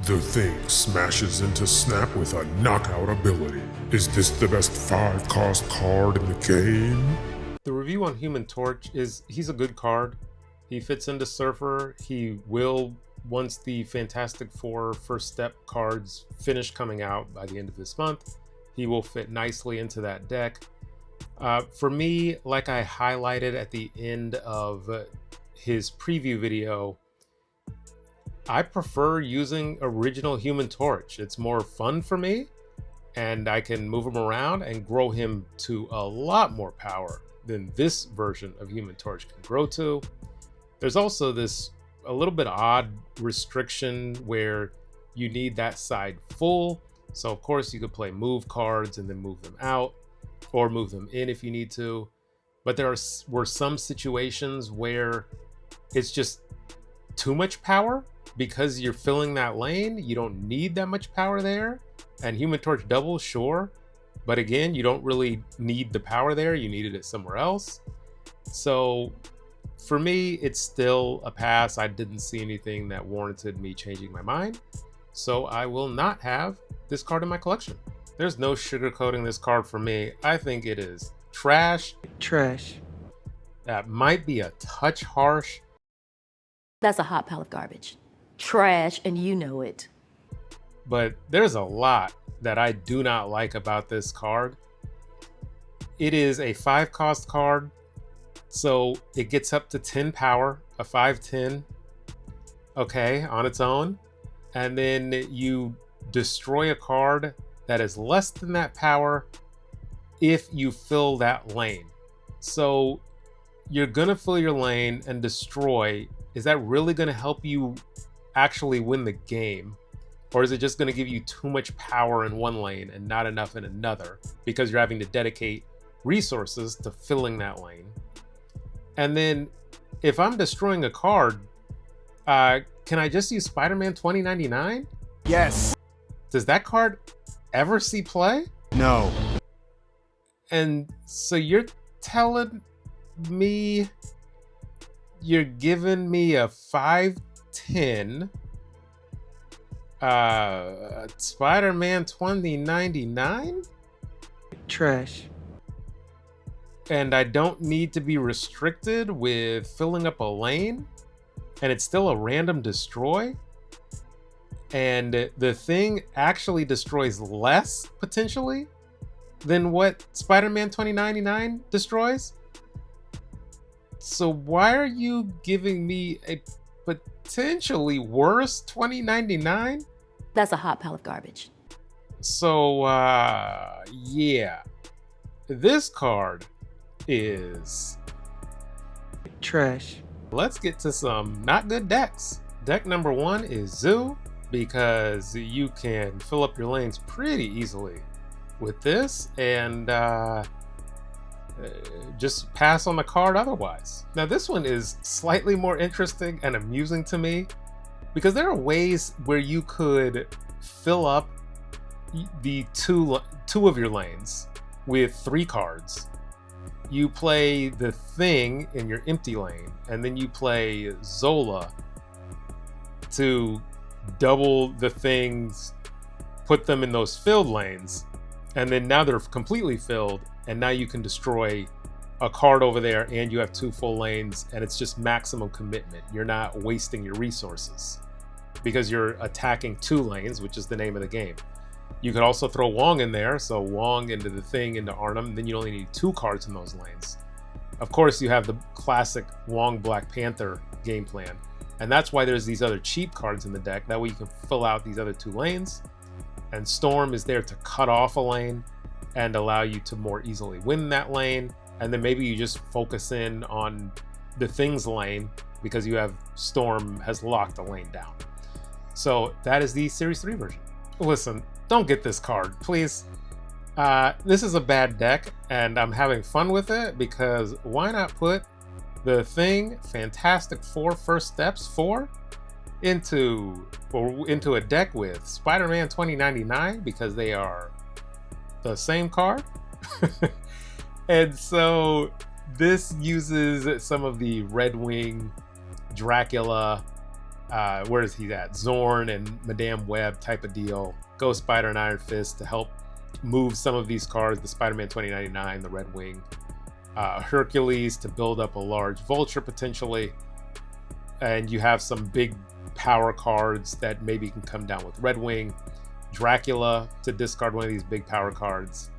The Thing smashes into Snap with a knockout ability. Is this the best 5-cost card in the game? The review on Human Torch is he's a good card. He fits into Surfer. He will, once the Fantastic Four First Step cards finish coming out by the end of this month, he will fit nicely into that deck. For me, like I highlighted at the end of his preview video, I prefer using original Human Torch. It's more fun for me, and I can move him around and grow him to a lot more power than this version of Human Torch can grow to. There's also this a little bit odd restriction where you need that side full. So of course you could play move cards and then move them out, or move them in if you need to. But were some situations where it's just too much power because you're filling that lane. You don't need that much power there. And Human Torch double, sure. But again, you don't really need the power there. You needed it somewhere else. So for me, it's still a pass. I didn't see anything that warranted me changing my mind. So I will not have this card in my collection. There's no sugarcoating this card for me. I think it is trash. Trash. That might be a touch harsh. That's a hot pile of garbage. Trash, and you know it. But there's a lot that I do not like about this card. It is a 5-cost card, so it gets up to 10 power, a 5/10, okay, on its own. And then you destroy a card that is less than that power if you fill that lane. So you're gonna fill your lane and destroy. Is that really gonna help you actually win the game? Or is it just going to give you too much power in one lane and not enough in another because you're having to dedicate resources to filling that lane? And then if I'm destroying a card, can I just use Spider-Man 2099? Yes. Does that card ever see play? No. And so you're telling me you're giving me a 5/10 Spider-Man 2099? Trash. And I don't need to be restricted with filling up a lane, and it's still a random destroy, and the thing actually destroys less potentially than what Spider-Man 2099 destroys. So why are you giving me a potentially worse 2099? That's a hot pile of garbage. So yeah, this card is trash. Let's get to some not good decks. Deck number 1 is Zoo, because you can fill up your lanes pretty easily with this, and just pass on the card otherwise. Now this one is slightly more interesting and amusing to me, because there are ways where you could fill up the two of your lanes with 3 cards. You play the Thing in your empty lane, and then you play Zola to double the things, put them in those filled lanes, and then now they're completely filled, and now you can destroy a card over there and you have 2 full lanes, and it's just maximum commitment. You're not wasting your resources because you're attacking 2 lanes, which is the name of the game. You could also throw Wong in there, so Wong into the Thing into Arnhem, then you only need 2 cards in those lanes. Of course, you have the classic Wong Black Panther game plan, and that's why there's these other cheap cards in the deck. That way you can fill out these other 2 lanes, and Storm is there to cut off a lane and allow you to more easily win that lane. And then maybe you just focus in on the Thing's lane because you have Storm has locked the lane down. So that is the Series 3 version. Listen, don't get this card, please. This is a bad deck, and I'm having fun with it because why not put the Thing Fantastic Four First Steps 4 into a deck with Spider-Man 2099, because they are the same card. And so this uses some of the Red Wing, Dracula, Where is he at? Zorn and Madame Web type of deal. Ghost Spider and Iron Fist to help move some of these cards. The Spider-Man 2099, the Red Wing. Hercules to build up a large Vulture potentially. And you have some big power cards that maybe can come down with Red Wing. Dracula to discard one of these big power cards.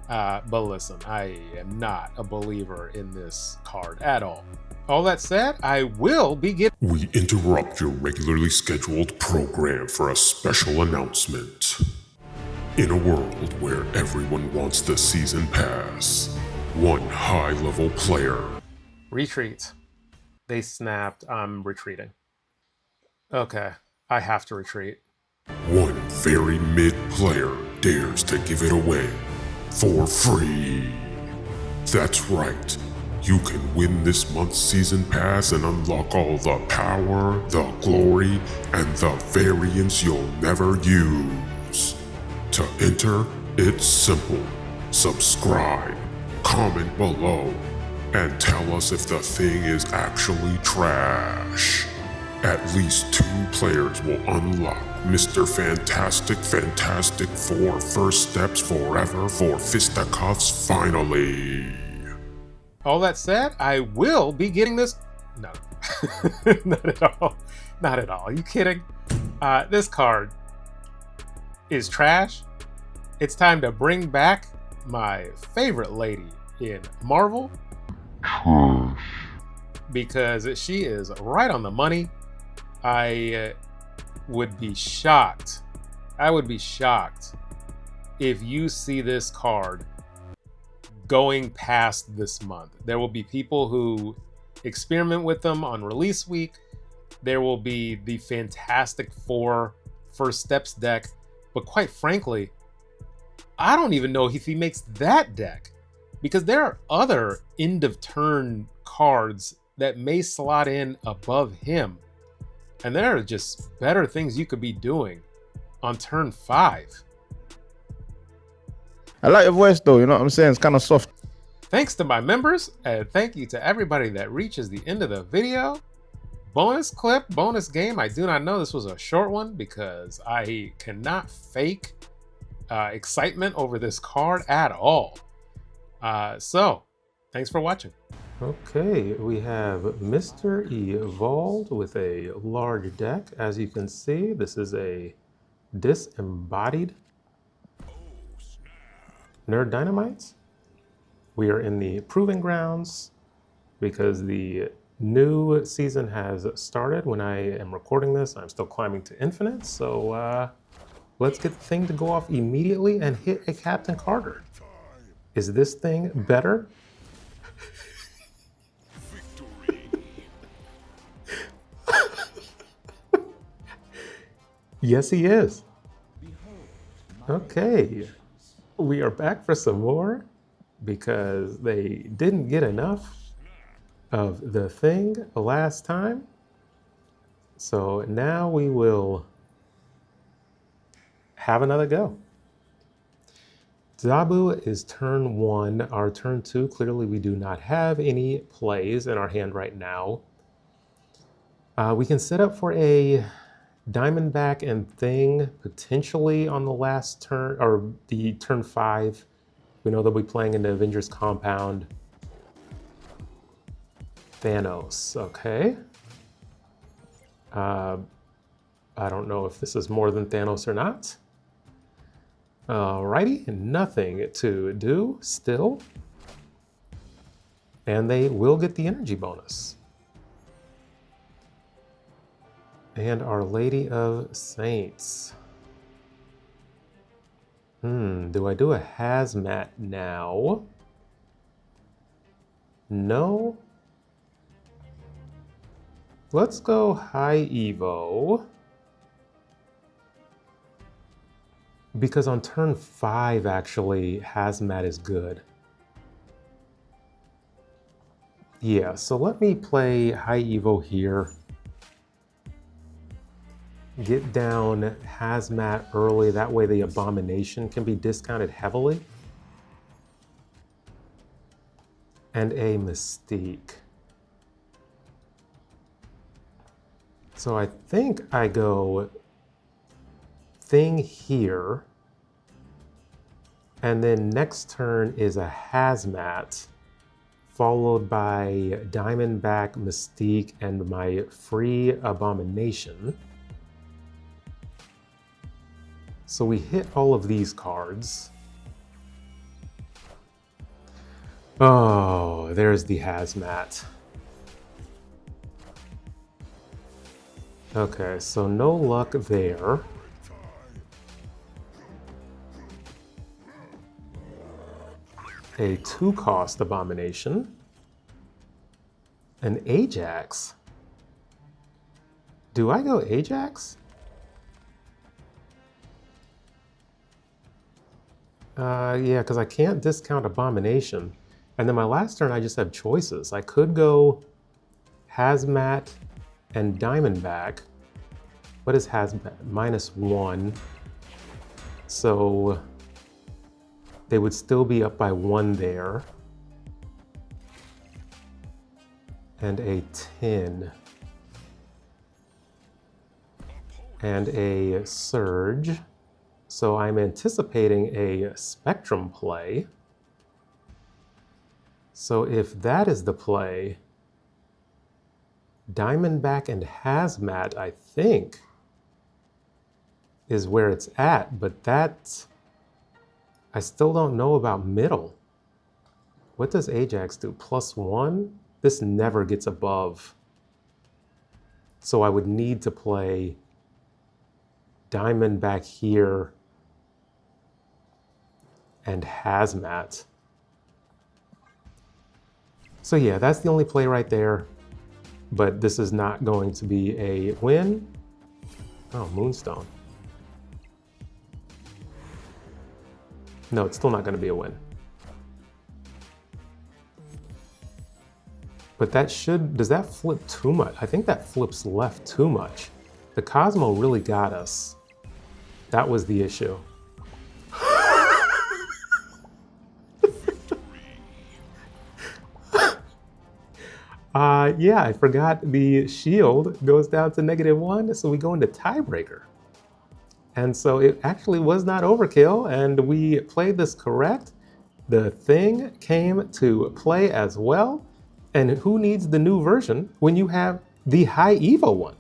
But listen, I am not a believer in this card at all. All that said, I will be getting... We interrupt your regularly scheduled program for a special announcement. In a world where everyone wants the season pass, one high-level player... Retreat. They snapped. I'm retreating. Okay, I have to retreat. One very mid player dares to give it away for free. That's right. You can win this month's season pass and unlock all the power, the glory, and the variants you'll never use. To enter, it's simple. Subscribe, comment below, and tell us if the thing is actually trash. At least 2 players will unlock Mr. Fantastic 4 First Steps Forever for Fisticuffs finally. All that said, I will be getting this... No. Not at all. Not at all. Are you kidding? This card is trash. It's time to bring back my favorite lady in Marvel. Trash. Because she is right on the money. I would be shocked. I would be shocked if you see this card going past this month. There will be people who experiment with them on release week. There will be the Fantastic Four First Steps deck. But quite frankly, I don't even know if he makes that deck, because there are other end of turn cards that may slot in above him. And there are just better things you could be doing on turn 5. I like your voice though, you know what I'm saying? It's kind of soft. Thanks to my members, and thank you to everybody that reaches the end of the video. Bonus clip, bonus game. I do not know this was a short one because I cannot fake excitement over this card at all. So, thanks for watching. Okay, we have Mr. Evolved with a large deck. As you can see, this is a disembodied Nerd Dynamite. We are in the proving grounds because the new season has started. When I am recording this, I'm still climbing to Infinite. So let's get the thing to go off immediately and hit a Captain Carter. Is this thing better? Yes, he is. Okay, we are back for some more because they didn't get enough of the thing last time. So now we will have another go. Zabu is turn 1. Our turn 2, clearly we do not have any plays in our hand right now. We can set up for a Diamondback and Thing potentially on the last turn, or the turn 5. We know they'll be playing in the Avengers compound. Thanos, okay. I don't know if this is more than Thanos or not. Alrighty, nothing to do still. And they will get the energy bonus. And Our Lady of Saints. Do I do a hazmat now? No. Let's go high Evo. Because on turn 5, actually, hazmat is good. Yeah, so let me play high Evo here. Get down hazmat early, that way the abomination can be discounted heavily. And a Mystique. So I think I go thing here, and then next turn is a hazmat, followed by Diamondback, Mystique, and my free Abomination. So we hit all of these cards. Oh, there's the hazmat. Okay, so no luck there. A 2-cost Abomination. An Ajax. Do I go Ajax? Yeah, because I can't discount Abomination. And then my last turn, I just have choices. I could go Hazmat and Diamondback. What is Hazmat? -1. So they would still be up by 1 there. And a 10. And a Surge. So I'm anticipating a Spectrum play. So if that is the play, Diamondback and Hazmat, I think, is where it's at, but that's, I still don't know about middle. What does Ajax do? +1? This never gets above. So I would need to play Diamondback here and Hazmat. So yeah, that's the only play right there, but this is not going to be a win. Oh, Moonstone. No, it's still not going to be a win. But that should, does that flip too much? I think that flips left too much. The Cosmo really got us. That was the issue. Yeah, I forgot the shield goes down to -1, so we go into tiebreaker. And so it actually was not overkill, and we played this correct. The thing came to play as well, and who needs the new version when you have the high Evo one?